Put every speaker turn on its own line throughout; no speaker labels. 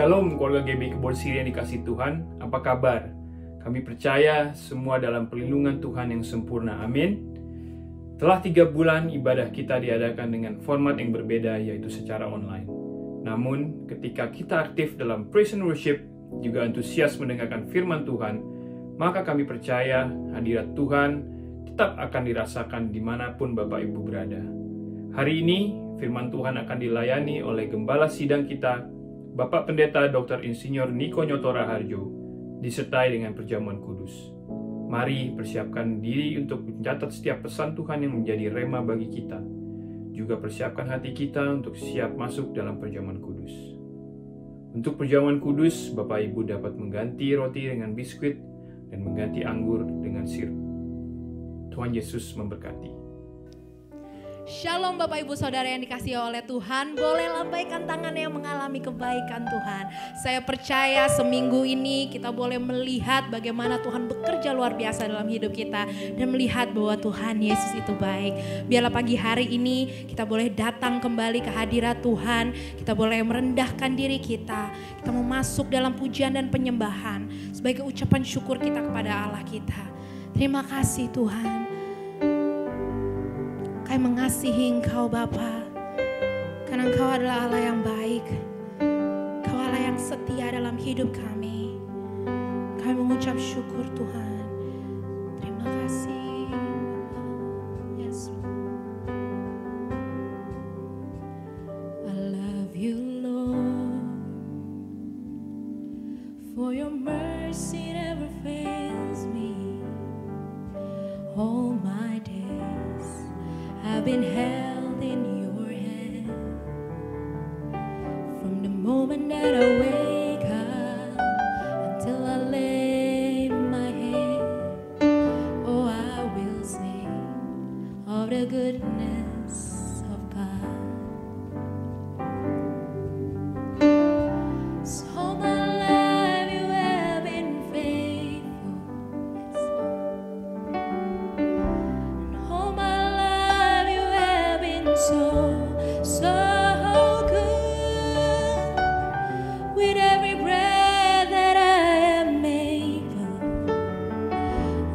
Shalom keluarga GB Kebon Siri yang dikasih Tuhan, apa kabar? Kami percaya semua dalam perlindungan Tuhan yang sempurna, amin. Telah 3 bulan ibadah kita diadakan dengan format yang berbeda, yaitu secara online. Namun ketika kita aktif dalam praise and worship, juga antusias mendengarkan firman Tuhan, maka kami percaya hadirat Tuhan tetap akan dirasakan dimanapun Bapak Ibu berada. Hari ini firman Tuhan akan dilayani oleh Gembala Sidang kita, Bapak Pendeta Dr. Insinyur Niko Nyotora Harjo, disertai dengan perjamuan kudus. Mari persiapkan diri untuk mencatat setiap pesan Tuhan yang menjadi rema bagi kita. Juga persiapkan hati kita untuk siap masuk dalam perjamuan kudus. Untuk perjamuan kudus, Bapak Ibu dapat mengganti roti dengan biskuit dan mengganti anggur dengan sirup. Tuhan Yesus memberkati.
Shalom Bapak Ibu Saudara yang dikasihi oleh Tuhan. Boleh lambaikan tangan yang mengalami kebaikan Tuhan. Saya percaya seminggu ini kita boleh melihat bagaimana Tuhan bekerja luar biasa dalam hidup kita. Dan melihat bahwa Tuhan Yesus itu baik. Biarlah pagi hari ini kita boleh datang kembali ke hadirat Tuhan. Kita boleh merendahkan diri kita. Kita mau masuk dalam pujian dan penyembahan. Sebagai ucapan syukur kita kepada Allah kita. Terima kasih Tuhan. Kami mengasihi Engkau Bapa, karena Engkau adalah Allah yang baik, Engkau Allah yang setia dalam hidup kami. Kami mengucap syukur Tuhan. Terima kasih. Yes. I love you Lord, for your mercy never fails me all my days. I've been held in your hand from the moment that I wake up until I lay my head. Oh, I will sing of the goodness of God. So my life you have been faithful. So good. With every breath that I am able,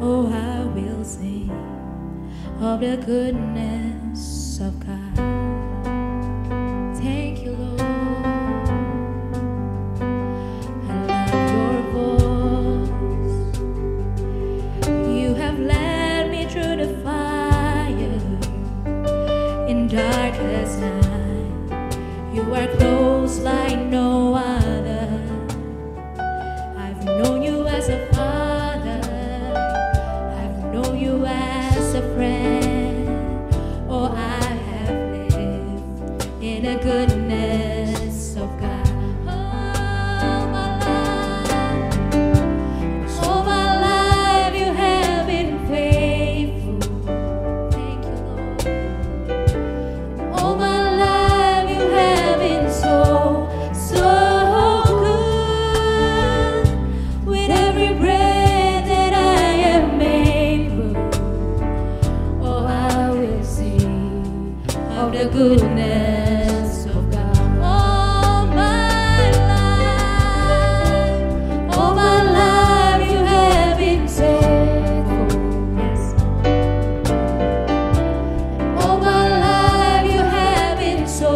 oh, I will sing of the goodness of God. Thank you, Lord. I love your voice. You have led me through the fire in darkest night. You are close like no other. I've known you as a father. I've known you as a friend. Oh, I have lived in the goodness of God. All my life you have been faithful. Thank you, Lord. All my life you have been so good. With every breath that I am able, oh, I will sing of the goodness of God. All my life you have been faithful. Yes. All my life you have been so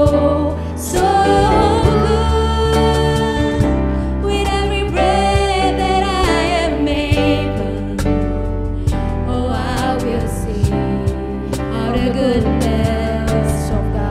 good. With every breath that I am able, oh, I will sing of the goodness of God.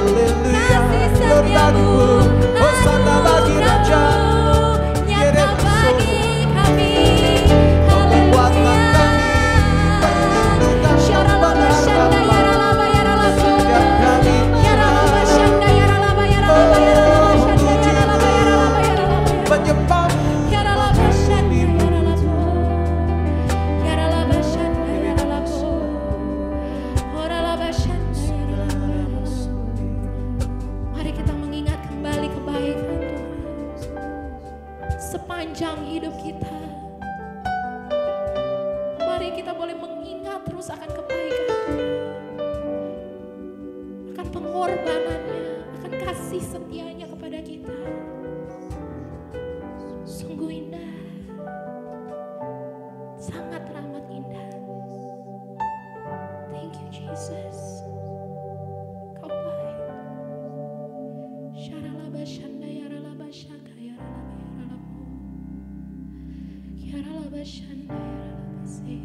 Haleluya.
Kasih
Glory
setiamu,
bagimu. Hosana bagi Raja.
nyata bagi kami.
Kekuatan kami, perlindungan
Syaralaba syanda yaralaba yaralaba.
setiap kami
Yaralaba syanda yaralaba yaralaba yaralaba syanda yaralaba yaralaba yaralaba.
menyembahmu.
Yaralaba syanda yaralaba. Yaralaba syanda yaralaba. Oralaba syanda yaralaba. Mari kita mengingat kembali kebaikan Tuhan sepanjang hidup kita. Mari kita boleh mengingat terus akan kebaikan Tuhan, akan pengorbanannya, akan kasih setianya kepada kita. Sungguh indah, sangat teramat indah. Thank you Jesus, Kau baik. Syaralaba syanda yaralaba syaka yaralaba yaralaba. Yaralaba syanda yaralaba se.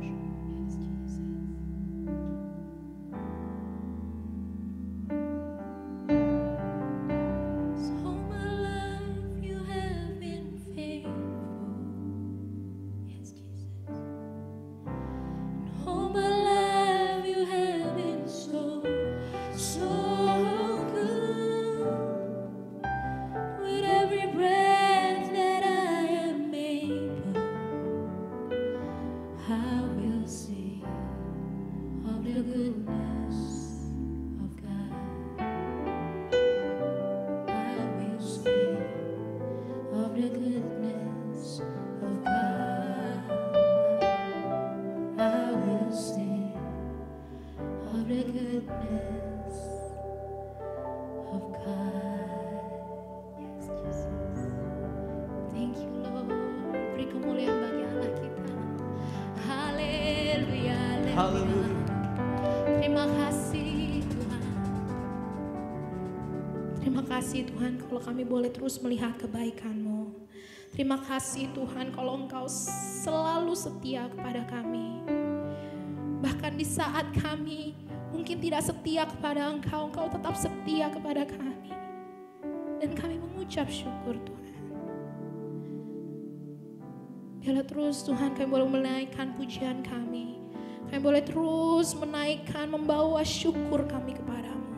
Yes, Jesus. So my life you have been faithful. Yes, Jesus. All my life you have been so good. With every breath that I am able, I will sing of the goodness of God. I will sing of the goodness of God. I will sing of the goodness of God. Yes, Jesus. Thank you, Lord. Beri kemuliaan bagi Allah kita. Haleluya, haleluya.
Haleluya.
Terima kasih Tuhan. Terima kasih Tuhan kalau kami boleh terus melihat kebaikan-Mu. Terima kasih Tuhan kalau Engkau selalu setia kepada kami. Bahkan di saat kami mungkin tidak setia kepada Engkau, Engkau tetap setia kepada kami. Dan kami mengucap syukur Tuhan. Biarlah terus Tuhan kami boleh menaikkan pujian kami. Kami boleh terus menaikkan, membawa syukur kami kepadamu.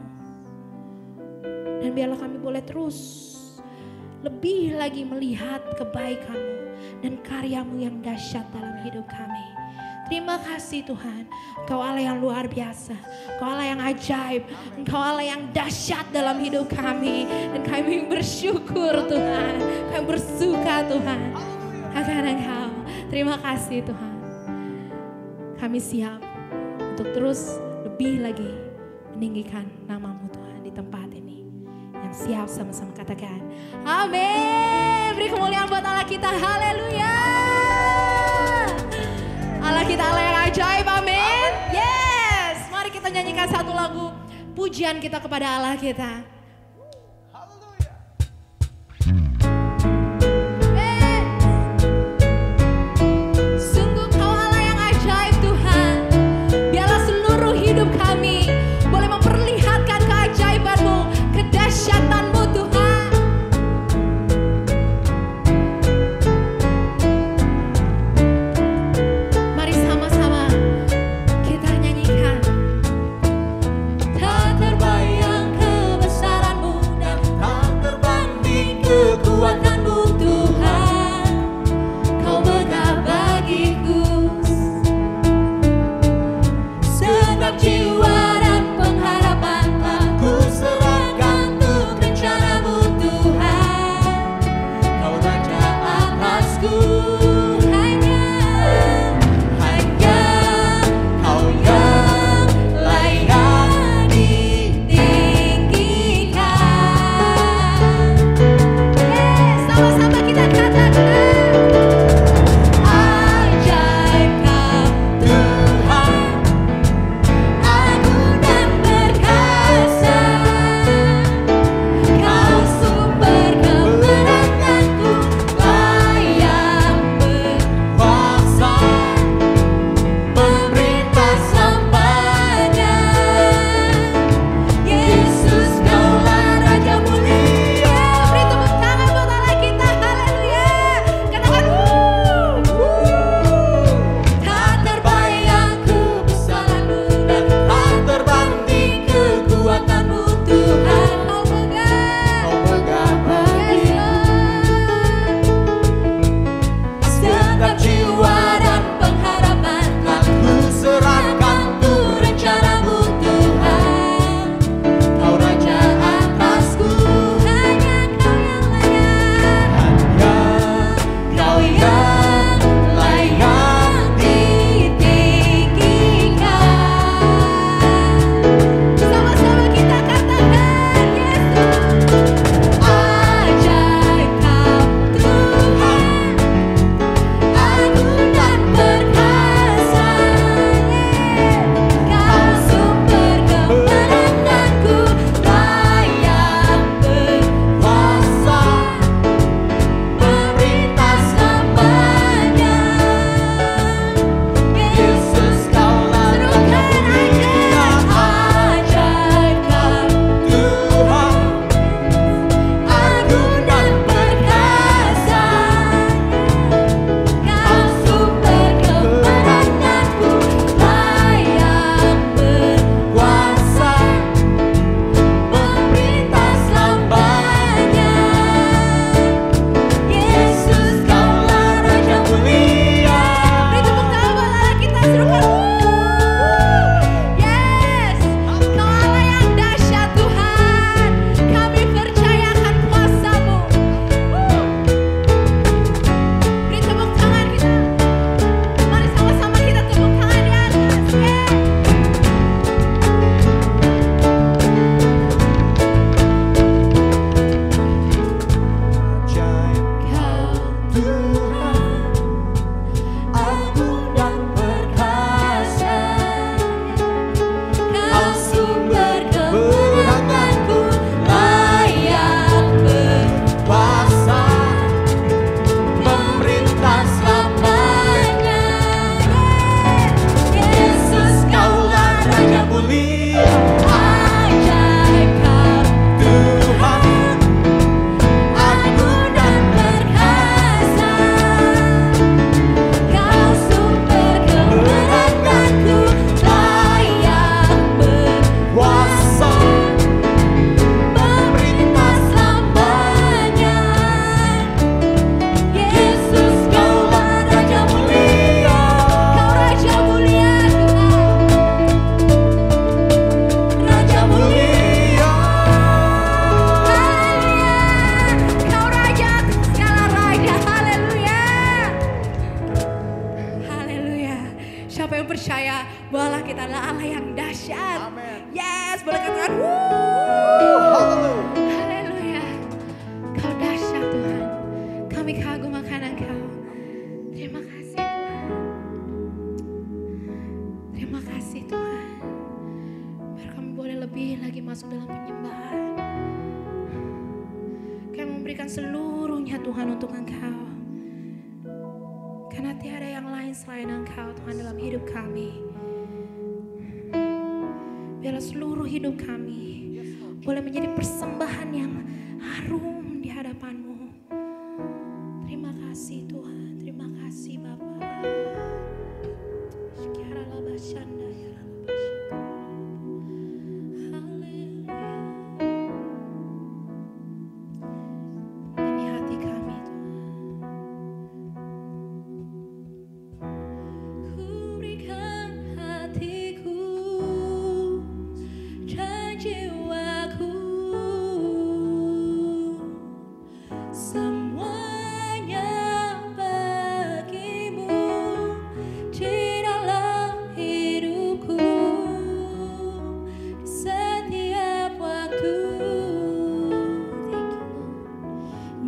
Dan biarlah kami boleh terus lebih lagi melihat kebaikan-Mu dan karya-Mu yang dahsyat dalam hidup kami. Terima kasih Tuhan, Engkau Allah yang luar biasa, Engkau Allah yang ajaib, Engkau Allah yang dahsyat dalam hidup kami. Dan kami bersyukur Tuhan, kami bersuka Tuhan akan Engkau. Terima kasih Tuhan. Kami siap untuk terus lebih lagi meninggikan nama-Mu Tuhan di tempat ini. Yang siap sama-sama katakan amin. Beri kemuliaan buat Allah kita. Haleluya. Allah kita Allah yang ajaib. Amin. Yes. Mari kita nyanyikan satu lagu pujian kita kepada Allah kita. Sungguh Kau Allah yang ajaib Tuhan. Biarlah seluruh hidup kami boleh memperlihatkan keajaiban-Mu, kedahsyatan-Mu Tuhan. Mari sama-sama kita nyanyikan. Tak terbayang kebesaran bahwa kita adalah Allah yang dahsyat.
Amin.
Yes, boleh katakan
Haleluya.
haleluya. Kau dahsyat Tuhan. Kami kagum akan Engkau. Terima kasih Tuhan. Terima kasih Tuhan. Biar kami boleh lebih lagi masuk dalam penyembahan. Kami memberikan seluruhnya Tuhan untuk Engkau. Karena tiada yang lain selain Engkau Tuhan dalam hidup kami. Biarlah seluruh hidup kami boleh menjadi persembahan yang harum di hadapan-Mu. Terima kasih Tuhan, terima kasih Bapa. Ini hati kami Tuhan. Ku berikan hatiku dan jiwaku, semuanya bagimu di dalam hidupku, di setiap waktu.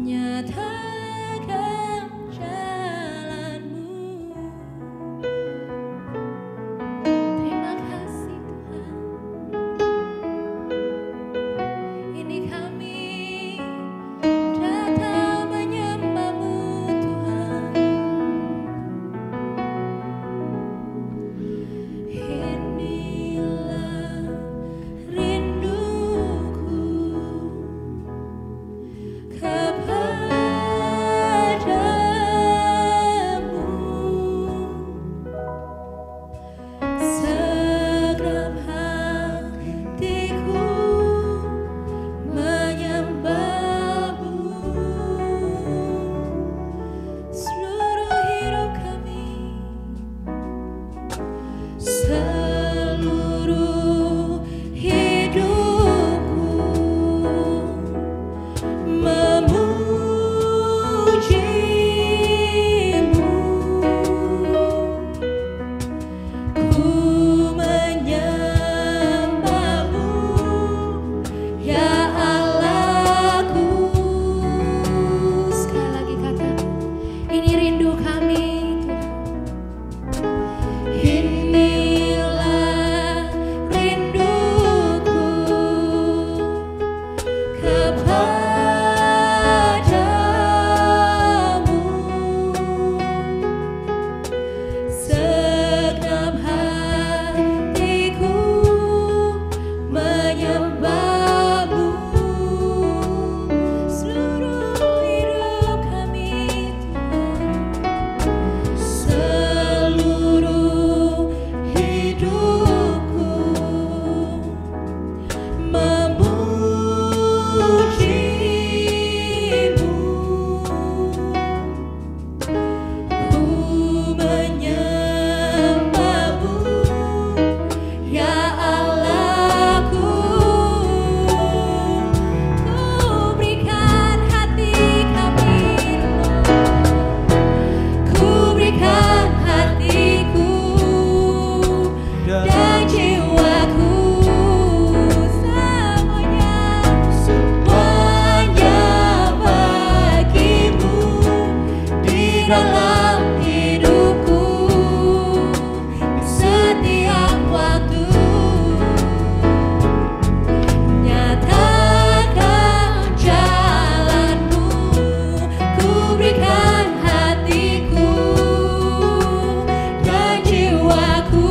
Nyatakan jalan-Mu. Terima kasih Tuhan. Ini kami datang menyembah-Mu Tuhan. Inilah rinduku kepadamu. Segenap hatiku menyembah-Mu. Seluruh hidup kami, seluruh hidupku memuji-Mu. Ku menyembah-Mu, ya Allahku. Sekali lagi katakan, ini rindu kami Tuhan. Inilah rinduku kepadamu. Segenap hatiku menyembah-Mu. Seluruh hidup kami Tuhan. Seluruh hidupku memuji-Mu. Ku menyembah-Mu, ya Allahku. Ku berikan hati kami, ku berikan hatiku dan jiwaku, semuanya bagimu di dalam hidupku, di setiap waktu. Nyatakan jalan-Mu. Ku berikan hatiku dan jiwaku,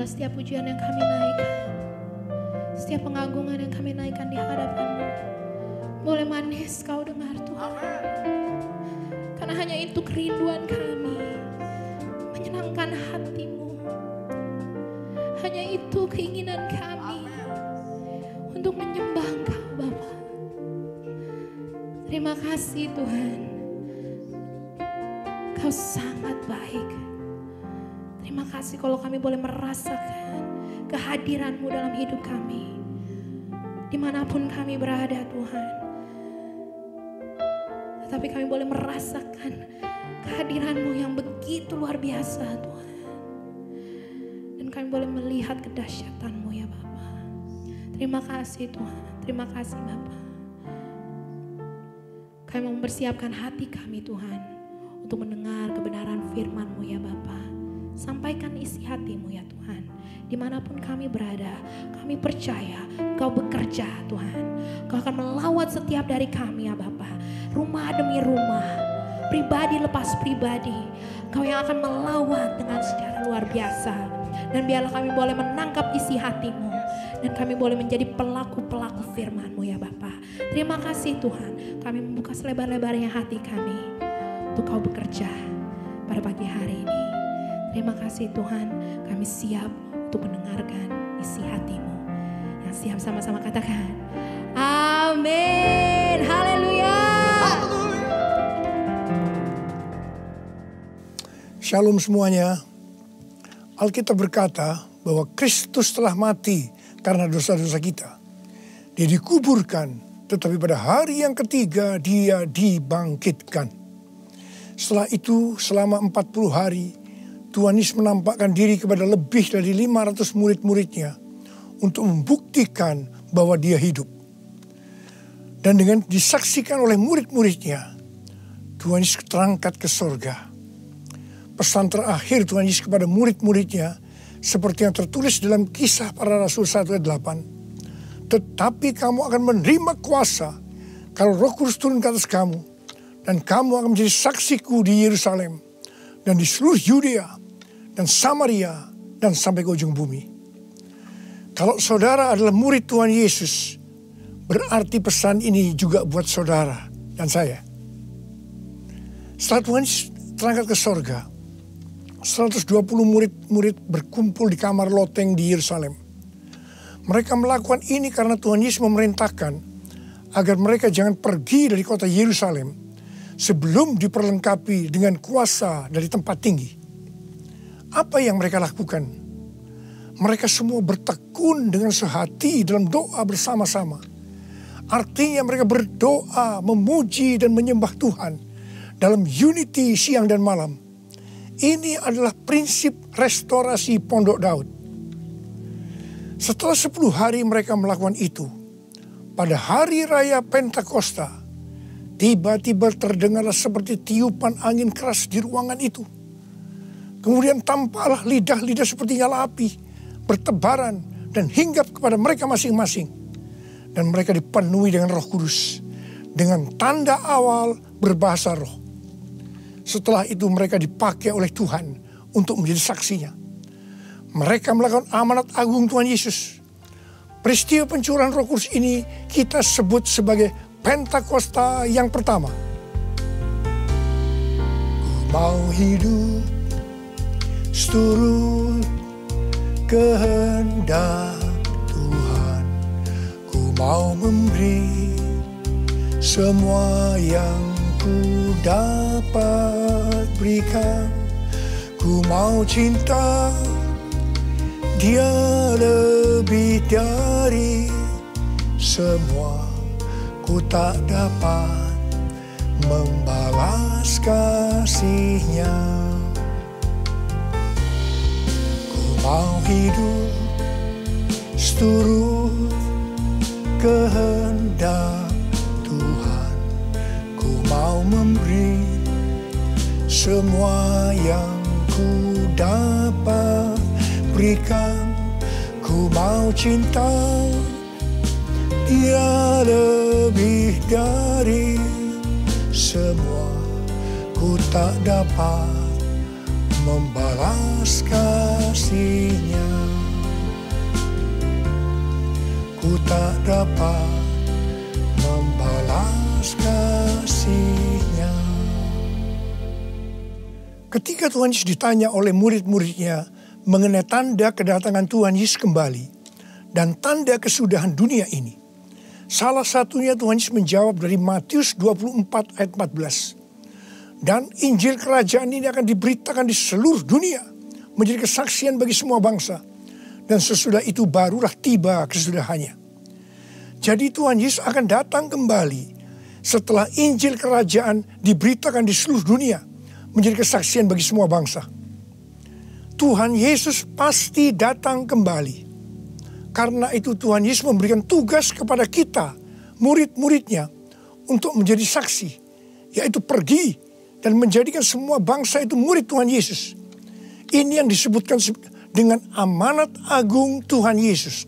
setiap pujian yang kami naikkan, setiap pengagungan yang kami naikkan di hadapan-Mu, boleh manis Kau dengar Tuhan. Karena hanya itu kerinduan kami, menyenangkan hati-Mu. Hanya itu keinginan kami untuk menyembah Engkau Bapa. Terima kasih Tuhan, Kau sangat baik. Terima kasih kalau kami boleh merasakan kehadiran-Mu dalam hidup kami, dimanapun kami berada Tuhan. Tetapi kami boleh merasakan kehadiran-Mu yang begitu luar biasa Tuhan. Dan kami boleh melihat kedahsyatan-Mu ya Bapa. Terima kasih Tuhan, terima kasih Bapa. Kami mau mempersiapkan hati kami Tuhan untuk mendengar kebenaran firman-Mu ya Bapa. Sampaikan isi hati-Mu ya Tuhan. Dimanapun kami berada, kami percaya Kau bekerja Tuhan. Kau akan melawat setiap dari kami ya Bapa. Rumah demi rumah, pribadi lepas pribadi. Kau yang akan melawat dengan secara luar biasa. Dan biarlah kami boleh menangkap isi hati-Mu. Dan kami boleh menjadi pelaku-pelaku firman-Mu ya Bapa. Terima kasih Tuhan. Kami membuka selebar-lebarnya hati kami untuk Kau bekerja pada pagi hari ini. Terima kasih Tuhan, kami siap untuk mendengarkan isi hati-Mu. Yang siap sama-sama katakan, amin, haleluya.
Shalom semuanya. Alkitab berkata bahwa Kristus telah mati karena dosa-dosa kita. Dia dikuburkan, tetapi pada hari yang ketiga dia dibangkitkan. Setelah itu selama 40 hari, Tuhan Yesus menampakkan diri kepada lebih dari 500 murid-muridnya untuk membuktikan bahwa dia hidup. Dan dengan disaksikan oleh murid-muridnya, Tuhan Yesus terangkat ke sorga. Pesan terakhir Tuhan Yesus kepada murid-muridnya seperti yang tertulis dalam Kisah Para Rasul 1 ayat 8. Tetapi kamu akan menerima kuasa kalau Roh Kudus turun ke atas kamu, dan kamu akan menjadi saksiku di Yerusalem dan di seluruh Yudea dan Samaria dan sampai ke ujung bumi. Kalau saudara adalah murid Tuhan Yesus, berarti pesan ini juga buat saudara dan saya. Setelah Tuhan Yesus terangkat ke sorga, 120 murid-murid berkumpul di kamar loteng di Yerusalem. Mereka melakukan ini karena Tuhan Yesus memerintahkan agar mereka jangan pergi dari kota Yerusalem sebelum diperlengkapi dengan kuasa dari tempat tinggi. Apa yang mereka lakukan? Mereka semua bertekun dengan sehati dalam doa bersama-sama. Artinya mereka berdoa, memuji dan menyembah Tuhan dalam unity siang dan malam. Ini adalah prinsip restorasi Pondok Daud. Setelah 10 hari mereka melakukan itu, pada hari raya Pentakosta, tiba-tiba terdengarlah seperti tiupan angin keras di ruangan itu. Kemudian tampaklah lidah-lidah seperti nyala api, bertebaran dan hinggap kepada mereka masing-masing. Dan mereka dipenuhi dengan Roh Kudus, dengan tanda awal berbahasa roh. Setelah itu mereka dipakai oleh Tuhan untuk menjadi saksinya. Mereka melakukan amanat agung Tuhan Yesus. Peristiwa pencurahan Roh Kudus ini kita sebut sebagai Pentakosta yang pertama. Ku mau hidup seturut kehendak Tuhan. Ku mau memberi semua yang ku dapat berikan. Ku mau cinta Dia lebih dari semua. Ku tak dapat membalas kasih-Nya. Ku mau hidup seturut kehendak Tuhan. Ku mau memberi semua yang ku dapat berikan. Ku mau cinta Dia lebih dari semua. Ku tak dapat membalas kasih-Nya. tak dapat membalas kasih-Nya. Ketika Tuhan Yesus ditanya oleh murid-muridnya mengenai tanda kedatangan Tuhan Yesus kembali dan tanda kesudahan dunia ini, salah satunya Tuhan Yesus menjawab dari Matius 24 ayat 14. Dan Injil kerajaan ini akan diberitakan di seluruh dunia, menjadi kesaksian bagi semua bangsa. Dan sesudah itu barulah tiba kesudahannya. Jadi Tuhan Yesus akan datang kembali setelah Injil kerajaan diberitakan di seluruh dunia, menjadi kesaksian bagi semua bangsa. Tuhan Yesus pasti datang kembali. Karena itu Tuhan Yesus memberikan tugas kepada kita, murid-muridnya, untuk menjadi saksi. Yaitu pergi dan menjadikan semua bangsa itu murid Tuhan Yesus. Ini yang disebutkan dengan amanat agung Tuhan Yesus.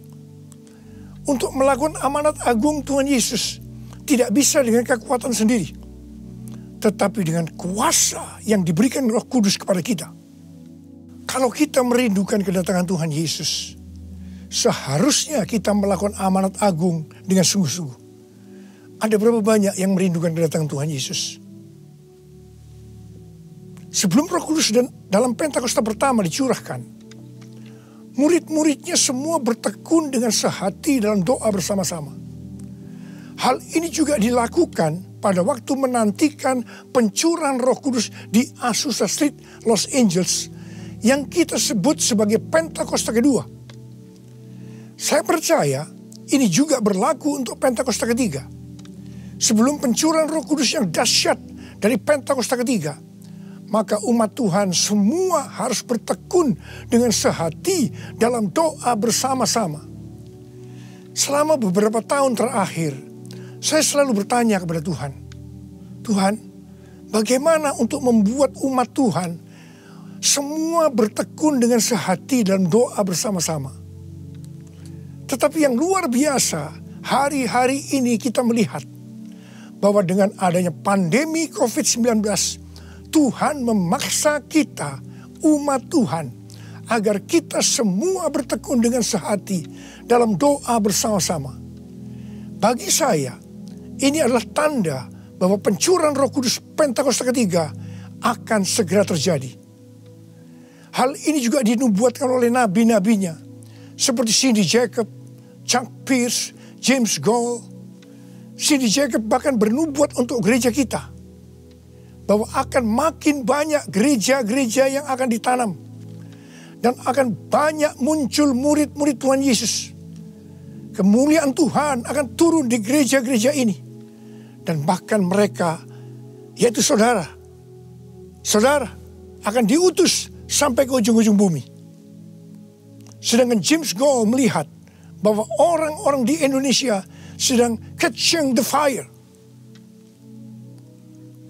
Untuk melakukan amanat agung Tuhan Yesus tidak bisa dengan kekuatan sendiri, tetapi dengan kuasa yang diberikan Roh Kudus kepada kita. Kalau kita merindukan kedatangan Tuhan Yesus, seharusnya kita melakukan amanat agung dengan sungguh-sungguh. Ada berapa banyak yang merindukan kedatangan Tuhan Yesus? Sebelum Roh Kudus dalam Pentakosta pertama dicurahkan, murid-muridnya semua bertekun dengan sehati dalam doa bersama-sama. Hal ini juga dilakukan pada waktu menantikan pencurahan Roh Kudus di Azusa Street, Los Angeles, yang kita sebut sebagai Pentakosta kedua. Saya percaya ini juga berlaku untuk Pentakosta ketiga. Sebelum pencurahan Roh Kudus yang dahsyat dari Pentakosta ketiga, maka umat Tuhan semua harus bertekun dengan sehati dalam doa bersama-sama. Selama beberapa tahun terakhir, saya selalu bertanya kepada Tuhan, Tuhan, bagaimana untuk membuat umat Tuhan semua bertekun dengan sehati dalam doa bersama-sama? Tetapi yang luar biasa, hari-hari ini kita melihat bahwa dengan adanya pandemi COVID-19, Tuhan memaksa kita, umat Tuhan, agar kita semua bertekun dengan sehati dalam doa bersama-sama. Bagi saya, ini adalah tanda bahwa pencurahan Roh Kudus Pentakosta ketiga akan segera terjadi. Hal ini juga dinubuatkan oleh nabi-nabinya, seperti Cindy Jacob, Chuck Pierce, James Goll. Cindy Jacob bahkan bernubuat untuk gereja kita, bahwa akan makin banyak gereja-gereja yang akan ditanam. Dan akan banyak muncul murid-murid Tuhan Yesus. Kemuliaan Tuhan akan turun di gereja-gereja ini. Dan bahkan mereka, yaitu saudara akan diutus sampai ke ujung-ujung bumi. Sedangkan James Goll melihat bahwa orang-orang di Indonesia sedang catching the fire.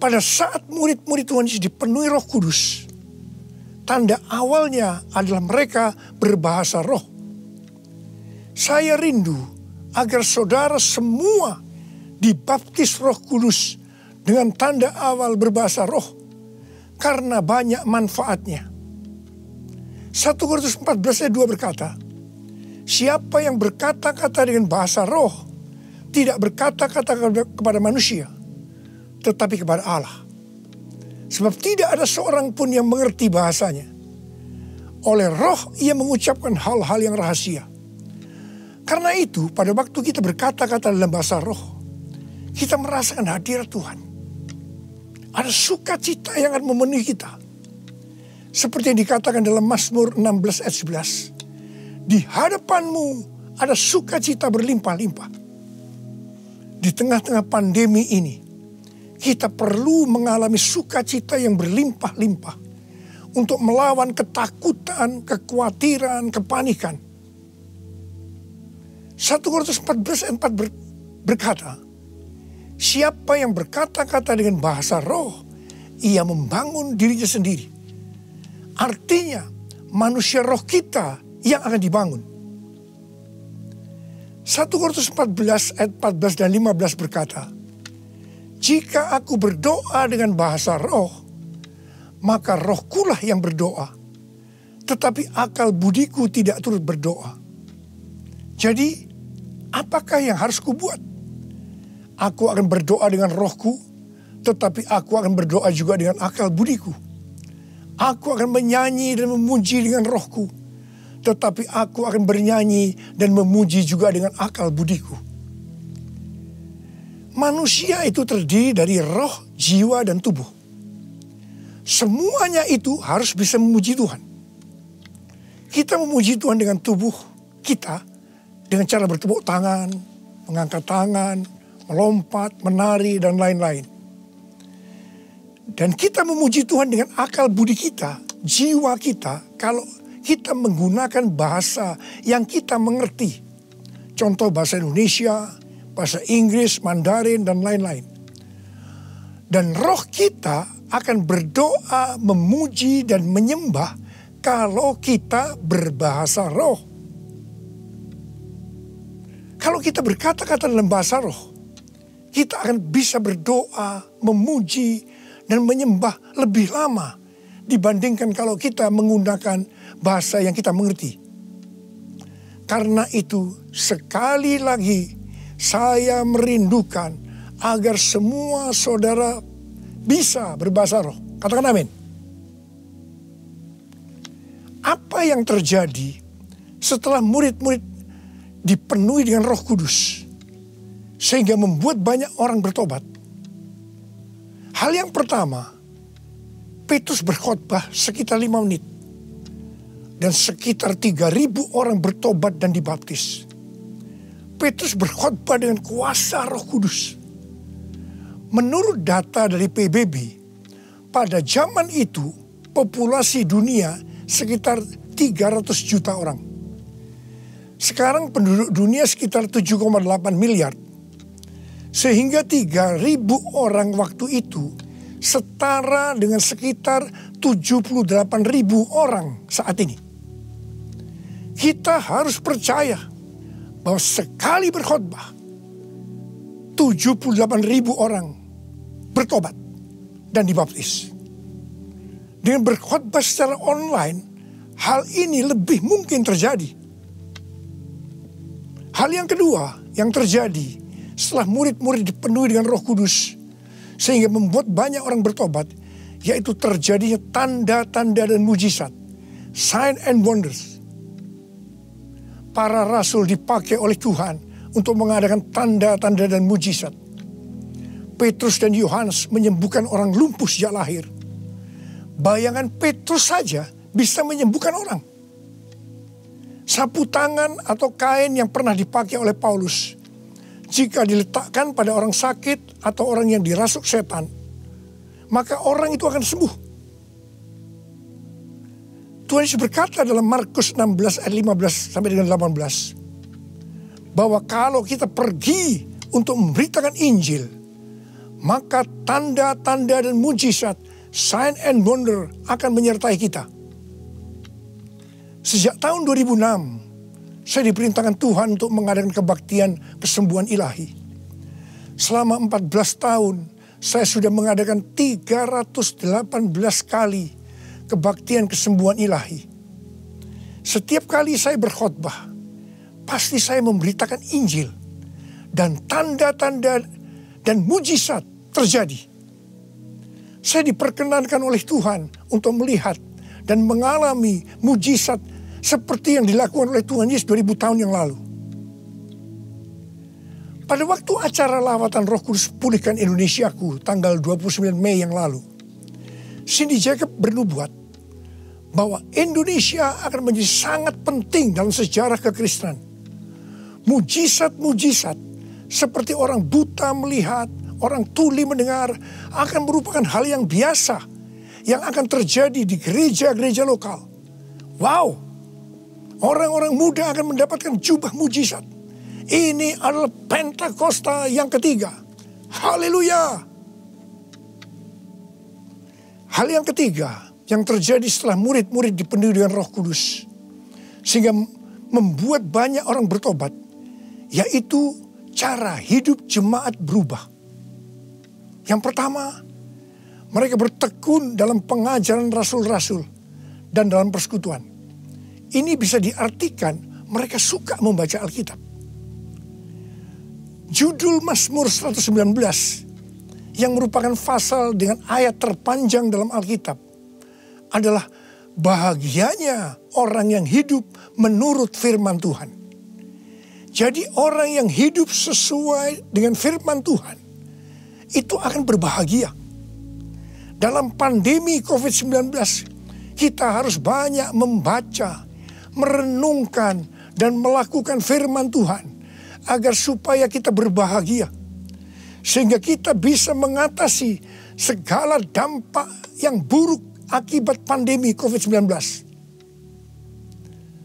Pada saat murid-murid Tuhan Yesus dipenuhi Roh Kudus, tanda awalnya adalah mereka berbahasa roh. Saya rindu agar saudara semua dibaptis Roh Kudus dengan tanda awal berbahasa roh, karena banyak manfaatnya. 1 Korintus 14 ayat 2 berkata, siapa yang berkata-kata dengan bahasa roh tidak berkata-kata kepada manusia, tetapi kepada Allah. Sebab tidak ada seorang pun yang mengerti bahasanya. Oleh roh ia mengucapkan hal-hal yang rahasia. Karena itu pada waktu kita berkata-kata dalam bahasa roh, kita merasakan hadirat Tuhan. Ada sukacita yang akan memenuhi kita. Seperti yang dikatakan dalam Mazmur 16 ayat 11. Di hadapanmu ada sukacita berlimpah-limpah. Di tengah-tengah pandemi ini, kita perlu mengalami sukacita yang berlimpah-limpah untuk melawan ketakutan, kekhawatiran, kepanikan. 1 Korintus 14 ayat 4 berkata, siapa yang berkata-kata dengan bahasa roh, ia membangun dirinya sendiri. Artinya, manusia roh kita yang akan dibangun. 1 Korintus 14 ayat 14 dan 15 berkata, jika aku berdoa dengan bahasa roh, maka rohkulah yang berdoa, tetapi akal budiku tidak turut berdoa. Jadi, apakah yang harus kubuat? Aku akan berdoa dengan rohku, tetapi aku akan berdoa juga dengan akal budiku. Aku akan menyanyi dan memuji dengan rohku, tetapi aku akan bernyanyi dan memuji juga dengan akal budiku. Manusia itu terdiri dari roh, jiwa, dan tubuh. Semuanya itu harus bisa memuji Tuhan. Kita memuji Tuhan dengan tubuh kita, dengan cara bertepuk tangan, mengangkat tangan, melompat, menari, dan lain-lain. Dan kita memuji Tuhan dengan akal budi kita, jiwa kita, kalau kita menggunakan bahasa yang kita mengerti. Contoh bahasa Indonesia, bahasa Inggris, Mandarin, dan lain-lain. Dan roh kita akan berdoa, memuji, dan menyembah kalau kita berbahasa roh. Kalau kita berkata-kata dalam bahasa roh, kita akan bisa berdoa, memuji, dan menyembah lebih lama dibandingkan kalau kita menggunakan bahasa yang kita mengerti. Karena itu, sekali lagi saya merindukan agar semua saudara bisa berbahasa roh. Katakan amin. Apa yang terjadi setelah murid-murid dipenuhi dengan Roh Kudus sehingga membuat banyak orang bertobat? Hal yang pertama, Petrus berkhotbah sekitar 5 menit. Dan sekitar 3.000 orang bertobat dan dibaptis. Petrus berkhotbah dengan kuasa Roh Kudus. Menurut data dari PBB, pada zaman itu populasi dunia sekitar 300 juta orang. Sekarang penduduk dunia sekitar 7,8 miliar. Sehingga 3.000 orang waktu itu setara dengan sekitar 78.000 orang saat ini. Kita harus percaya bahwa sekali berkhotbah 78.000 orang bertobat dan dibaptis. Dengan berkhotbah secara online, hal ini lebih mungkin terjadi. Hal yang kedua yang terjadi setelah murid-murid dipenuhi dengan Roh Kudus sehingga membuat banyak orang bertobat, yaitu terjadinya tanda-tanda dan mujizat, sign and wonders. Para rasul dipakai oleh Tuhan untuk mengadakan tanda-tanda dan mujizat. Petrus dan Yohanes menyembuhkan orang lumpuh sejak lahir. Bayangan Petrus saja bisa menyembuhkan orang. Sapu tangan atau kain yang pernah dipakai oleh Paulus, jika diletakkan pada orang sakit atau orang yang dirasuk setan, maka orang itu akan sembuh. Tuhan Yesus berkata dalam Markus 16 ayat 15 sampai dengan 18, bahwa kalau kita pergi untuk memberitakan Injil, maka tanda-tanda dan mujizat, sign and wonder akan menyertai kita. Sejak tahun 2006, saya diperintahkan Tuhan untuk mengadakan kebaktian kesembuhan ilahi. Selama 14 tahun, saya sudah mengadakan 318 kali kebaktian kesembuhan ilahi. Setiap kali saya berkhotbah, pasti saya memberitakan Injil. Dan tanda-tanda dan mujizat terjadi. Saya diperkenankan oleh Tuhan untuk melihat dan mengalami mujizat seperti yang dilakukan oleh Tuhan Yesus 2000 tahun yang lalu. Pada waktu acara lawatan Roh Kudus Pulihkan Indonesiaku tanggal 29 Mei yang lalu, Cindy Jacob bernubuat bahwa Indonesia akan menjadi sangat penting dalam sejarah kekristenan. Mujizat-mujizat seperti orang buta melihat, orang tuli mendengar akan merupakan hal yang biasa yang akan terjadi di gereja-gereja lokal. Wow, orang-orang muda akan mendapatkan jubah mujizat. Ini adalah Pentakosta yang ketiga. Haleluya. Hal yang ketiga yang terjadi setelah murid-murid dipenuhi dengan Roh Kudus sehingga membuat banyak orang bertobat, yaitu cara hidup jemaat berubah. Yang pertama, mereka bertekun dalam pengajaran rasul-rasul dan dalam persekutuan. Ini bisa diartikan mereka suka membaca Alkitab. Judul Mazmur 119 yang merupakan pasal dengan ayat terpanjang dalam Alkitab adalah bahagianya orang yang hidup menurut firman Tuhan. Jadi orang yang hidup sesuai dengan firman Tuhan itu akan berbahagia. Dalam pandemi COVID-19 kita harus banyak membaca, merenungkan dan melakukan firman Tuhan agar supaya kita berbahagia. Sehingga kita bisa mengatasi segala dampak yang buruk akibat pandemi COVID-19.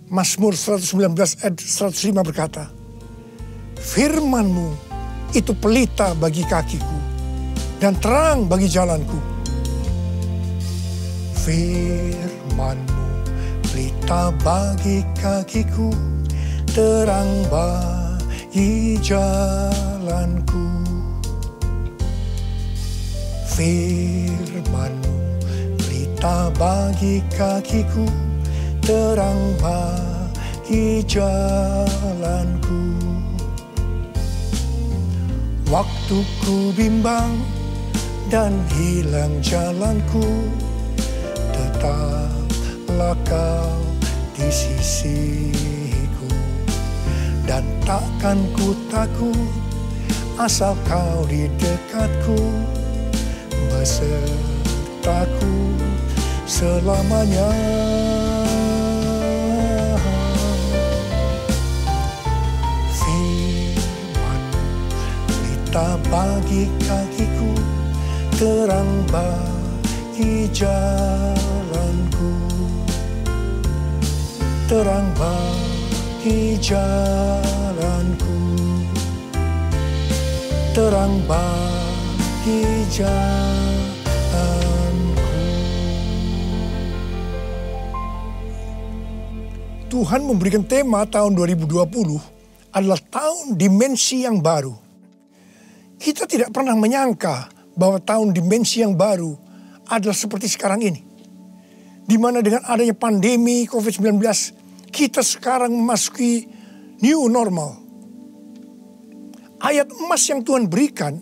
Mazmur 119 ayat 105 berkata, firman-Mu itu pelita bagi kakiku dan terang bagi jalanku. Firman-Mu pelita bagi kakiku, terang bagi jalanku. Firman-Mu pelita bagi kakiku, terang bagi jalanku. Waktu ku bimbang dan hilang jalanku, tetaplah Kau di sisiku. Dan takkan ku takut asal Kau di dekatku, besertaku selamanya. Firman-Mu pelita bagi kakiku, terang bagi jalanku. Terang bagi jalanku, terang bagi jalanku. Tuhan memberikan tema tahun 2020 adalah tahun dimensi yang baru. Kita tidak pernah menyangka bahwa tahun dimensi yang baru adalah seperti sekarang ini. Di mana dengan adanya pandemi COVID-19, kita sekarang memasuki new normal. Ayat emas yang Tuhan berikan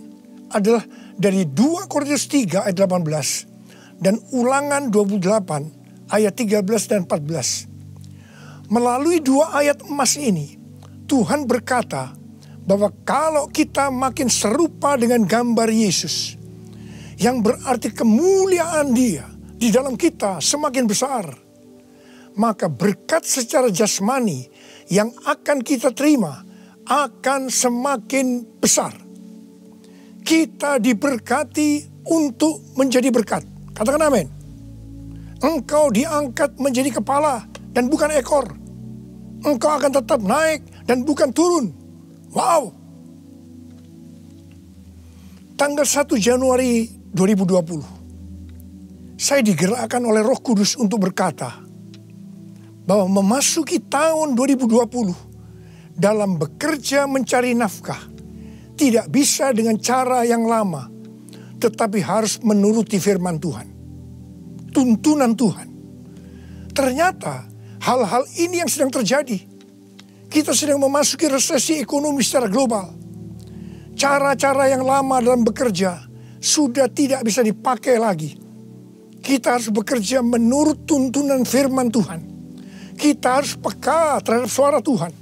adalah dari 2 Korintus 3 ayat 18 dan Ulangan 28 ayat 13 dan 14. Melalui 2 ayat emas ini, Tuhan berkata bahwa kalau kita makin serupa dengan gambar Yesus, yang berarti kemuliaan Dia di dalam kita semakin besar, maka berkat secara jasmani yang akan kita terima akan semakin besar. Kita diberkati untuk menjadi berkat. Katakan amin. Engkau diangkat menjadi kepala dan bukan ekor. Engkau akan tetap naik dan bukan turun. Wow. Tanggal 1 Januari 2020, saya digerakkan oleh Roh Kudus untuk berkata bahwa memasuki tahun 2020 dalam bekerja mencari nafkah tidak bisa dengan cara yang lama, tetapi harus menuruti firman Tuhan, tuntunan Tuhan. Ternyata hal-hal ini yang sedang terjadi. Kita sedang memasuki resesi ekonomi secara global. Cara-cara yang lama dalam bekerja sudah tidak bisa dipakai lagi. Kita harus bekerja menurut tuntunan firman Tuhan. Kita harus peka terhadap suara Tuhan.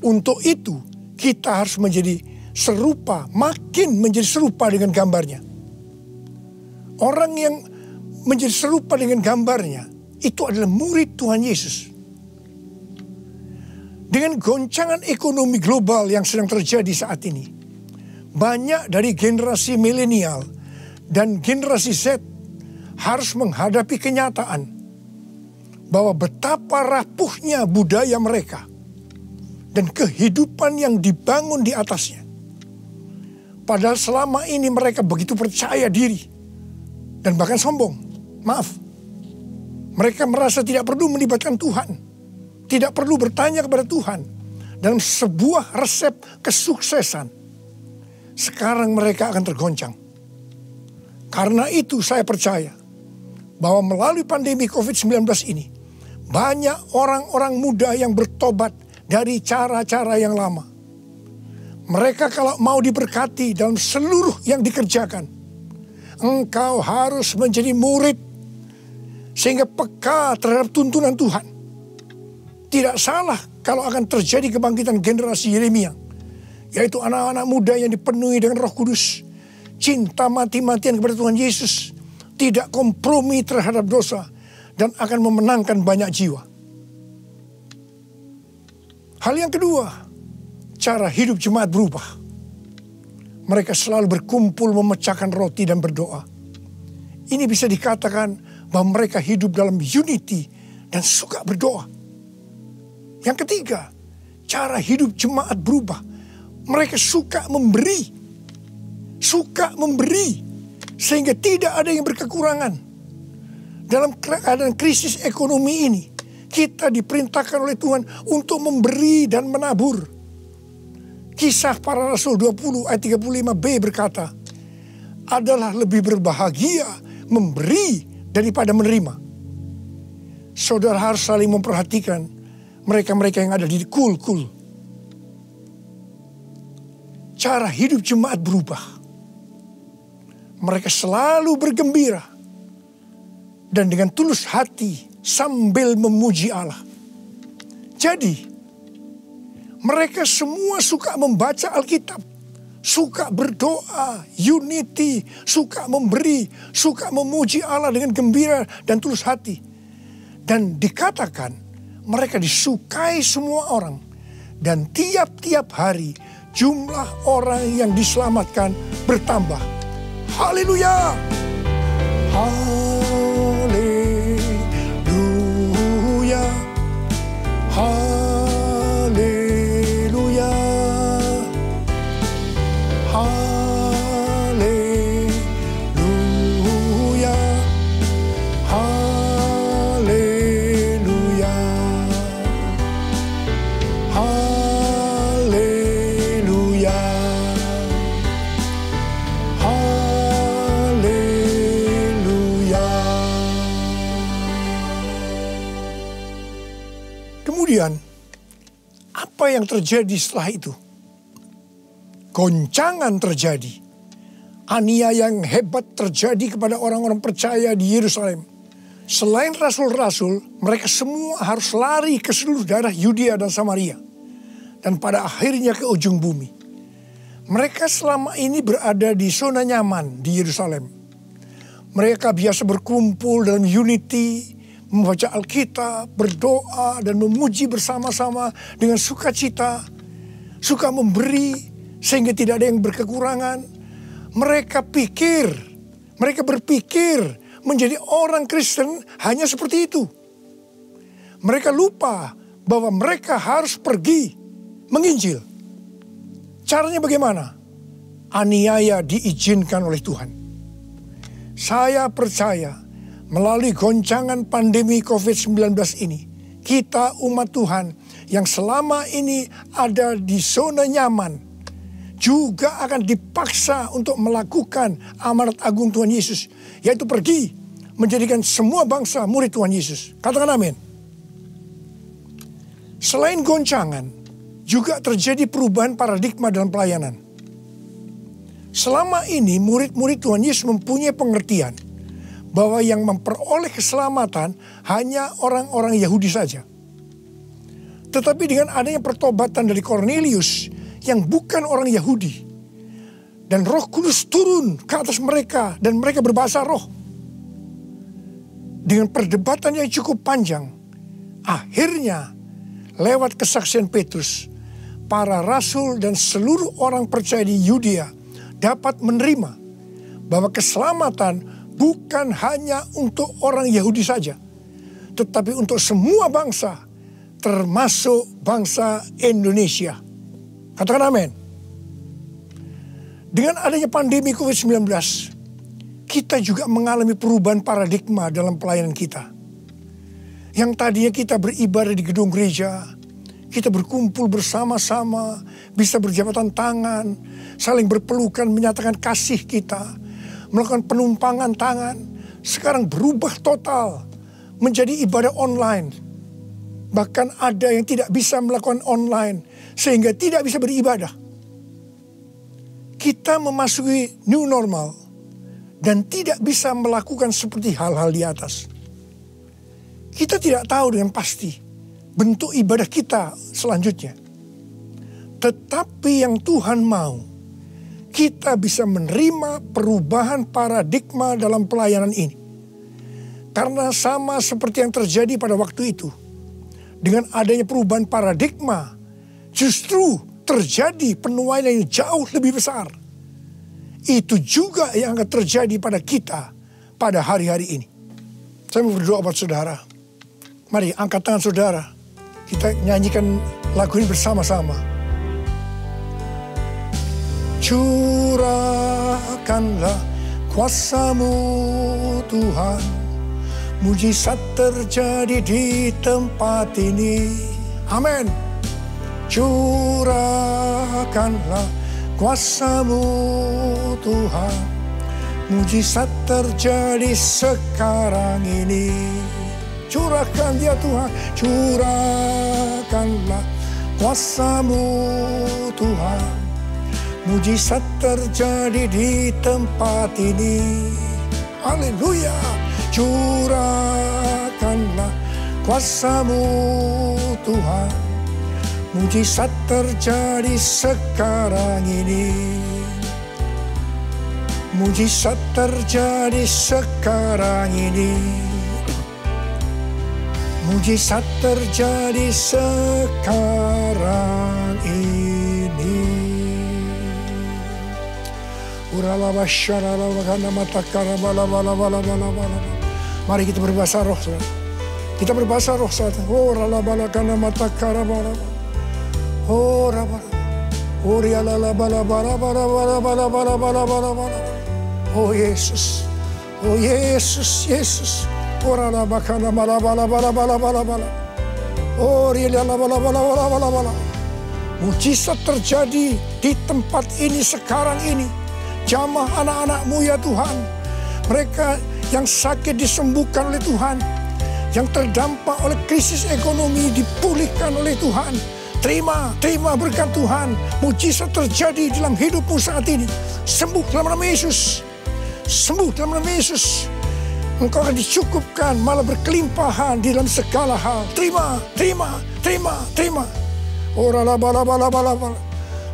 Untuk itu, kita harus menjadi serupa, makin menjadi serupa dengan gambarnya. Orang yang menjadi serupa dengan gambarnya, itu adalah murid Tuhan Yesus. Dengan goncangan ekonomi global yang sedang terjadi saat ini, banyak dari generasi milenial dan generasi Z harus menghadapi kenyataan bahwa betapa rapuhnya budaya mereka dan kehidupan yang dibangun di atasnya. Padahal selama ini mereka begitu percaya diri dan bahkan sombong. Maaf, mereka merasa tidak perlu melibatkan Tuhan, tidak perlu bertanya kepada Tuhan dalam sebuah resep kesuksesan. Sekarang mereka akan tergoncang. Karena itu saya percaya bahwa melalui pandemi COVID-19 ini, banyak orang-orang muda yang bertobat dari cara-cara yang lama. Mereka kalau mau diberkati dalam seluruh yang dikerjakan, engkau harus menjadi murid sehingga peka terhadap tuntunan Tuhan. Tidak salah kalau akan terjadi kebangkitan generasi Yeremia, yaitu anak-anak muda yang dipenuhi dengan Roh Kudus, cinta mati-matian kepada Tuhan Yesus, tidak kompromi terhadap dosa, dan akan memenangkan banyak jiwa. Hal yang kedua, cara hidup jemaat berubah. Mereka selalu berkumpul memecahkan roti dan berdoa. Ini bisa dikatakan bahwa mereka hidup dalam unity dan suka berdoa. Yang ketiga, cara hidup jemaat berubah. Mereka suka memberi. Suka memberi. Sehingga tidak ada yang berkekurangan. Dalam keadaan krisis ekonomi ini, kita diperintahkan oleh Tuhan untuk memberi dan menabur. Kisah Para Rasul 20 ayat 35b berkata, adalah lebih berbahagia memberi daripada menerima. Saudara harus saling memperhatikan mereka-mereka yang ada di kul-kul. Cara hidup jemaat berubah. Mereka selalu bergembira dan dengan tulus hati sambil memuji Allah. Jadi, mereka semua suka membaca Alkitab, suka berdoa, unity, suka memberi, suka memuji Allah dengan gembira dan tulus hati. Dan dikatakan mereka disukai semua orang. Dan tiap-tiap hari jumlah orang yang diselamatkan bertambah. Haleluya! Haleluya! Haleluya! Haleluya! Haleluya! Haleluya! Haleluya! Kemudian, apa yang terjadi setelah itu? Goncangan terjadi. Aniaya yang hebat terjadi kepada orang-orang percaya di Yerusalem. Selain rasul-rasul, mereka semua harus lari ke seluruh daerah Yudea dan Samaria. Dan pada akhirnya ke ujung bumi. Mereka selama ini berada di zona nyaman di Yerusalem. Mereka biasa berkumpul dalam unity, membaca Alkitab, berdoa, dan memuji bersama-sama dengan sukacita. Suka memberi, sehingga tidak ada yang berkekurangan. Mereka berpikir menjadi orang Kristen hanya seperti itu. Mereka lupa bahwa mereka harus pergi menginjil. Caranya bagaimana? Aniaya diizinkan oleh Tuhan. Saya percaya melalui goncangan pandemi COVID-19 ini, kita umat Tuhan yang selama ini ada di zona nyaman, juga akan dipaksa untuk melakukan amanat agung Tuhan Yesus, yaitu pergi menjadikan semua bangsa murid Tuhan Yesus. Katakan amin. Selain goncangan, juga terjadi perubahan paradigma dalam pelayanan. Selama ini murid-murid Tuhan Yesus mempunyai pengertian bahwa yang memperoleh keselamatan hanya orang-orang Yahudi saja. Tetapi dengan adanya pertobatan dari Kornelius yang bukan orang Yahudi, dan Roh Kudus turun ke atas mereka dan mereka berbahasa roh. Dengan perdebatan yang cukup panjang, akhirnya lewat kesaksian Petrus, para rasul dan seluruh orang percaya di Yudea dapat menerima bahwa keselamatan bukan hanya untuk orang Yahudi saja, tetapi untuk semua bangsa, termasuk bangsa Indonesia. Katakan amin. Dengan adanya pandemi COVID-19, kita juga mengalami perubahan paradigma dalam pelayanan kita. Yang tadinya kita beribadah di gedung gereja, kita berkumpul bersama-sama, bisa berjabatan tangan, saling berpelukan, menyatakan kasih kita, melakukan penumpangan tangan. Sekarang berubah total menjadi ibadah online. Bahkan ada yang tidak bisa melakukan online sehingga tidak bisa beribadah. kita memasuki new normal dan tidak bisa melakukan seperti hal-hal di atas. Kita tidak tahu dengan pasti bentuk ibadah kita selanjutnya. Tetapi yang Tuhan mau, kita bisa menerima perubahan paradigma dalam pelayanan ini. Karena sama seperti yang terjadi pada waktu itu, dengan adanya perubahan paradigma, justru terjadi penuaian yang jauh lebih besar. Itu juga yang akan terjadi pada kita pada hari-hari ini. Saya mau berdoa buat saudara. Mari angkat tangan saudara. Kita nyanyikan lagu ini bersama-sama. Curahkanlah kuasa-Mu Tuhan. Mujizat terjadi di tempat ini. Amin. Curahkanlah kuasa-Mu Tuhan. Mujizat terjadi sekarang ini. Curahkan ya Tuhan. Curahkanlah kuasa-Mu Tuhan. Mujizat terjadi di tempat ini. Haleluya. Curahkanlah kuasa-Mu Tuhan. Mujizat terjadi sekarang ini. Mujizat terjadi sekarang ini. Mujizat terjadi sekarang ini. Mari kita berbahasa roh, saudara. Kita berbahasa roh, saudara. Oh, ralabalakana matakara bala. Oh, rabala. Oh, rialalabala bala bala bala bala bala bala bala bala. Oh, Yesus. Oh, Yesus, Yesus. Oh, ralabakana bala bala bala bala bala bala. Oh, rialalabala bala bala bala bala. Mujizat terjadi di tempat ini sekarang ini. Jamah anak-anak-Mu ya Tuhan. Mereka yang sakit disembuhkan oleh Tuhan. Yang terdampak oleh krisis ekonomi dipulihkan oleh Tuhan. Terima berkat Tuhan. Mujizat terjadi dalam hidupmu saat ini. Sembuh dalam nama Yesus. Sembuh dalam nama Yesus. Engkau akan dicukupkan, malah berkelimpahan di dalam segala hal. Terima.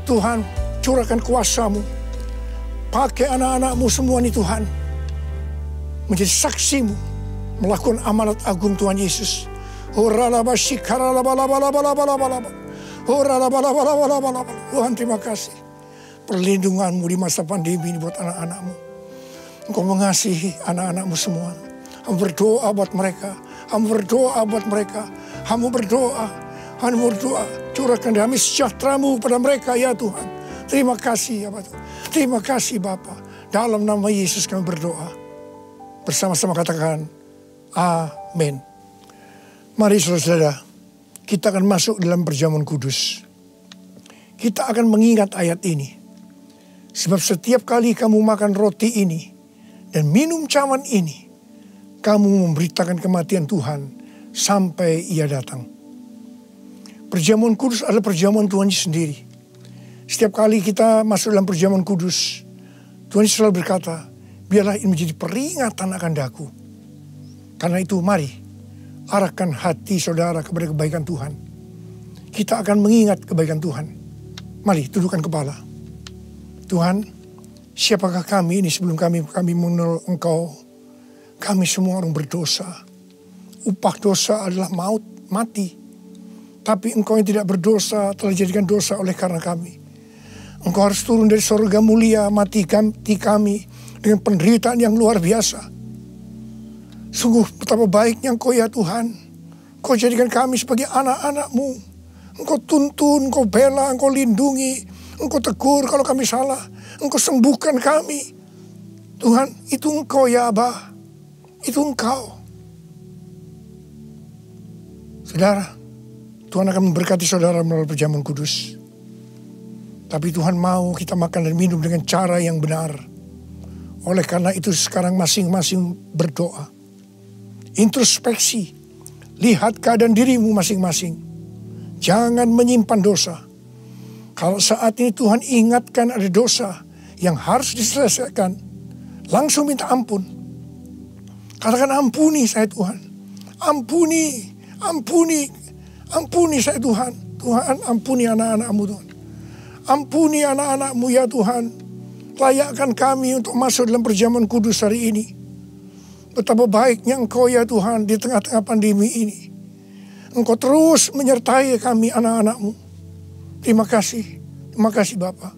Tuhan, curahkan kuasa-Mu. Pakai anak-anak-Mu semua nih Tuhan. Menjadi saksi-Mu. Melakukan amanat agung Tuhan Yesus. Tuhan, terima kasih. Perlindungan-Mu di masa pandemi ini buat anak-anak-Mu. Engkau mengasihi anak-anak-Mu semua. Kamu berdoa buat mereka. Kamu berdoa. Curahkan damai sejahtera-Mu pada mereka ya Tuhan. Terima kasih ya Bapak. Terima kasih Bapa. Dalam nama Yesus kami berdoa. Bersama-sama katakan amin. Mari saudara, kita akan masuk dalam perjamuan kudus. Kita akan mengingat ayat ini. Sebab setiap kali kamu makan roti ini dan minum cawan ini, kamu memberitakan kematian Tuhan sampai Ia datang. Perjamuan kudus adalah perjamuan Tuhan sendiri. Setiap kali kita masuk dalam perjamuan kudus, Tuhan selalu berkata, biarlah ini menjadi peringatan akan daku. Karena itu mari, arahkan hati saudara kepada kebaikan Tuhan. Kita akan mengingat kebaikan Tuhan. Mari, tundukkan kepala. Tuhan, siapakah kami ini sebelum kami mengenal Engkau? Kami semua orang berdosa. Upah dosa adalah maut, mati. Tapi Engkau yang tidak berdosa telah dijadikan dosa oleh karena kami. Engkau harus turun dari surga mulia, mati kami dengan penderitaan yang luar biasa. Sungguh betapa baiknya Engkau ya Tuhan. Engkau jadikan kami sebagai anak-anak-Mu. Engkau tuntun, Engkau bela, Engkau lindungi. Engkau tegur kalau kami salah. Engkau sembuhkan kami. Tuhan, itu Engkau ya Abah. Itu Engkau. Saudara, Tuhan akan memberkati saudara melalui perjamuan kudus. Tapi Tuhan mau kita makan dan minum dengan cara yang benar. Oleh karena itu sekarang masing-masing berdoa. Introspeksi. Lihat keadaan dirimu masing-masing. Jangan menyimpan dosa. Kalau saat ini Tuhan ingatkan ada dosa, yang harus diselesaikan, langsung minta ampun. Katakan, ampuni saya Tuhan. Ampuni saya Tuhan. Tuhan, ampuni anak-anak-Mu Tuhan. Ampuni anak-anak-Mu ya Tuhan. Layakkan kami untuk masuk dalam perjamuan kudus hari ini. Betapa baiknya Engkau ya Tuhan di tengah-tengah pandemi ini. Engkau terus menyertai kami anak-anak-Mu. Terima kasih Bapa.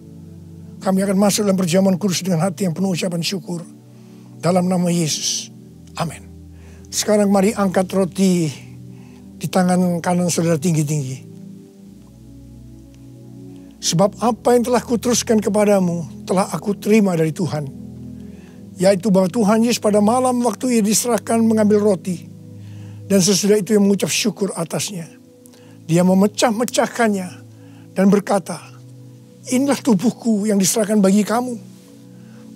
Kami akan masuk dalam perjamuan kudus dengan hati yang penuh ucapan syukur. Dalam nama Yesus. Amin. Sekarang mari angkat roti di tangan kanan saudara tinggi-tinggi. Sebab apa yang telah kuteruskan kepadamu telah aku terima dari Tuhan. Yaitu bahwa Tuhan Yesus pada malam waktu ia diserahkan mengambil roti. Dan sesudah itu ia mengucap syukur atasnya. Dia memecah-mecahkannya dan berkata, inilah tubuhku yang diserahkan bagi kamu.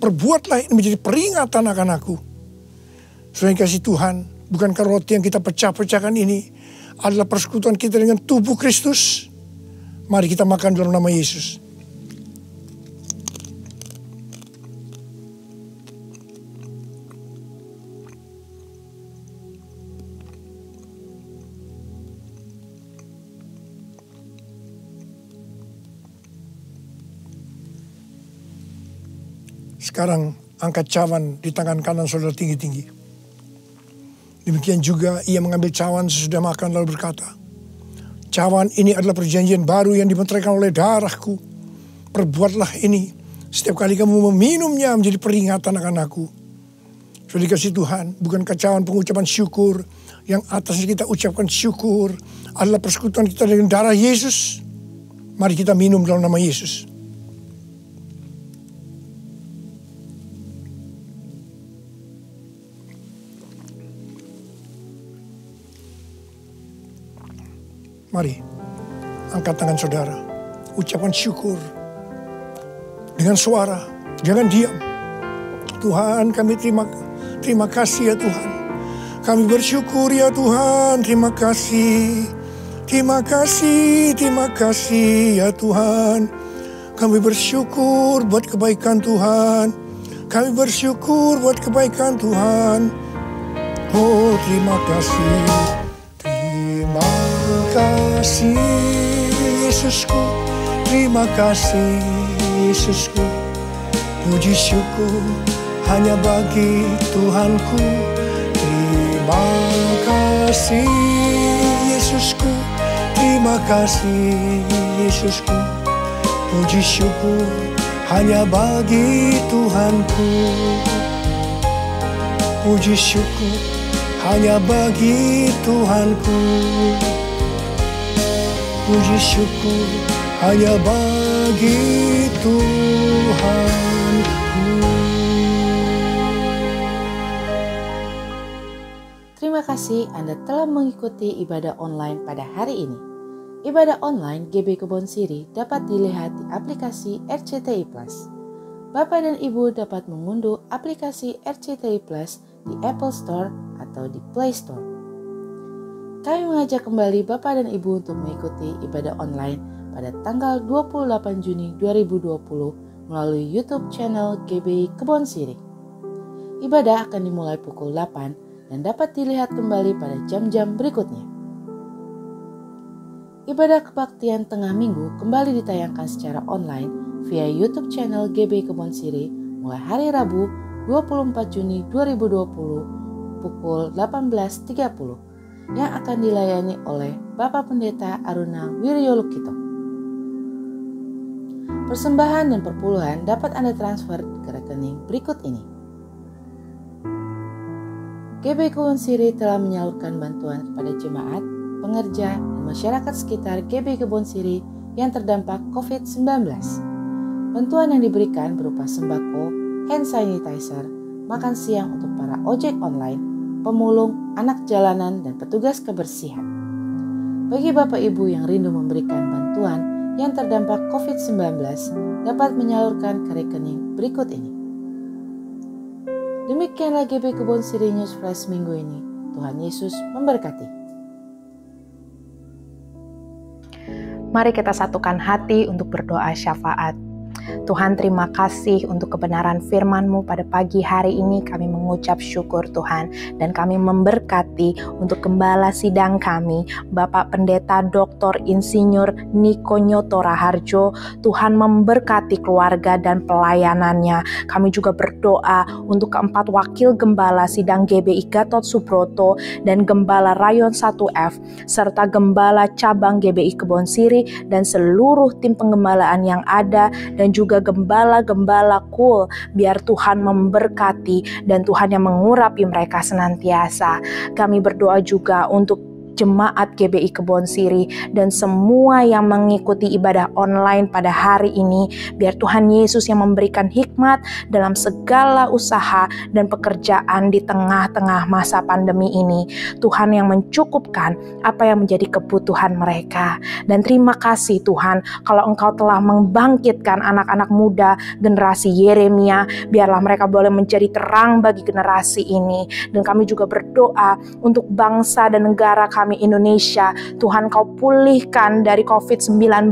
Perbuatlah ini menjadi peringatan akan aku. Saudara yang kasih Tuhan, bukankah roti yang kita pecah-pecahkan ini adalah persekutuan kita dengan tubuh Kristus? Mari kita makan dalam nama Yesus. Sekarang angkat cawan di tangan kanan saudara tinggi-tinggi. Demikian juga ia mengambil cawan sesudah makan lalu berkata, cawan ini adalah perjanjian baru yang dimeteraikan oleh darahku. Perbuatlah ini setiap kali kamu meminumnya menjadi peringatan akan aku. Sudah dikasih Tuhan, bukankah cawan pengucapan syukur yang atasnya kita ucapkan syukur adalah persekutuan kita dengan darah Yesus? Mari kita minum dalam nama Yesus. Mari, angkat tangan saudara. Ucapkan syukur. Dengan suara, jangan diam. Tuhan, kami terima kasih ya Tuhan. Kami bersyukur ya Tuhan, terima kasih. Terima kasih ya Tuhan. Kami bersyukur buat kebaikan Tuhan. Kami bersyukur buat kebaikan Tuhan. Oh, terima kasih. Terima kasih Yesusku, terima kasih Yesusku. Puji syukur hanya bagi Tuhanku. Terima kasih Yesusku, terima kasih Yesusku. Puji syukur hanya bagi Tuhanku. Puji syukur hanya bagi Tuhanku. Puji syukur hanya bagi Tuhanku.
Terima kasih Anda telah mengikuti ibadah online pada hari ini. Ibadah online GB Kebon Siri dapat dilihat di aplikasi RCTI Plus. Bapak dan Ibu dapat mengunduh aplikasi RCTI Plus di Apple Store atau di Play Store. Kami mengajak kembali Bapak dan Ibu untuk mengikuti ibadah online pada tanggal 28 Juni 2020 melalui YouTube channel GBI Kebon Siri. Ibadah akan dimulai pukul 8 dan dapat dilihat kembali pada jam-jam berikutnya. Ibadah kebaktian tengah minggu kembali ditayangkan secara online via YouTube channel GBI Kebon Siri mulai hari Rabu 24 Juni 2020 pukul 18.30. Yang akan dilayani oleh Bapak Pendeta Aruna Wiryolukito. Persembahan dan perpuluhan dapat Anda transfer ke rekening berikut ini. GBI Kebon Siri telah menyalurkan bantuan kepada jemaat, pengerja, dan masyarakat sekitar GBI Kebon Siri yang terdampak COVID-19. Bantuan yang diberikan berupa sembako, hand sanitizer, makan siang untuk para ojek online, pemulung, anak jalanan, dan petugas kebersihan. Bagi Bapak Ibu yang rindu memberikan bantuan yang terdampak COVID-19 dapat menyalurkan ke rekening berikut ini. Demikianlah GBI Kebon Siri News Flash minggu ini. Tuhan Yesus memberkati.
Mari kita satukan hati untuk berdoa syafaat.
Tuhan, terima kasih untuk kebenaran firman-Mu pada pagi hari ini. Kami mengucap syukur Tuhan, dan kami memberkati untuk gembala sidang kami, Bapak Pendeta Dr. Insinyur Niko Nyoto Raharjo. Tuhan memberkati keluarga dan pelayanannya. Kami juga berdoa untuk keempat wakil gembala sidang GBI Gatot Subroto dan Gembala Rayon 1F, serta Gembala Cabang GBI Kebon Siri dan seluruh tim penggembalaan yang ada, dan juga gembala-gembala kul. Biar Tuhan memberkati dan Tuhan yang mengurapi mereka senantiasa. Kami berdoa juga untuk jemaat GBI Kebon Siri dan semua yang mengikuti ibadah online pada hari ini. Biar Tuhan Yesus yang memberikan hikmat dalam segala usaha dan pekerjaan di tengah-tengah masa pandemi ini. Tuhan yang mencukupkan apa yang menjadi kebutuhan mereka. Dan terima kasih Tuhan, kalau Engkau telah membangkitkan anak-anak muda generasi Yeremia, biarlah mereka boleh menjadi terang bagi generasi ini. Dan kami juga berdoa untuk bangsa dan negara kami Indonesia. Tuhan, Kau pulihkan dari COVID-19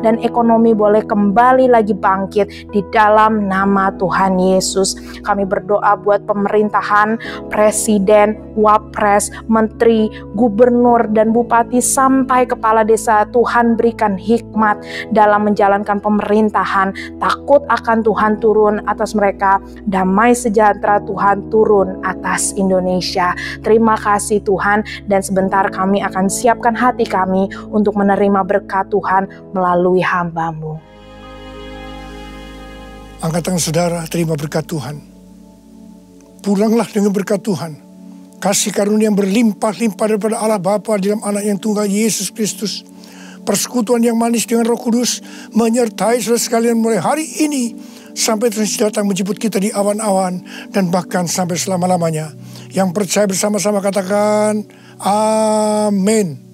dan ekonomi boleh kembali lagi bangkit di dalam nama Tuhan Yesus. Kami berdoa buat pemerintahan, presiden, wapres, menteri, gubernur, dan bupati sampai kepala desa. Tuhan berikan hikmat dalam menjalankan pemerintahan. Takut akan Tuhan turun atas mereka. Damai sejahtera Tuhan turun atas Indonesia. Terima kasih Tuhan, dan sebentar kami akan siapkan hati kami untuk menerima berkat Tuhan melalui hamba-Mu.
Angkat tangan saudara, terima berkat Tuhan. Pulanglah dengan berkat Tuhan. Kasih karunia yang berlimpah-limpah daripada Allah Bapa dalam anak yang tunggal Yesus Kristus. Persekutuan yang manis dengan Roh Kudus menyertai saudara sekalian mulai hari ini sampai Tuhan datang menjemput kita di awan-awan dan bahkan sampai selama-lamanya. Yang percaya bersama-sama katakan amin.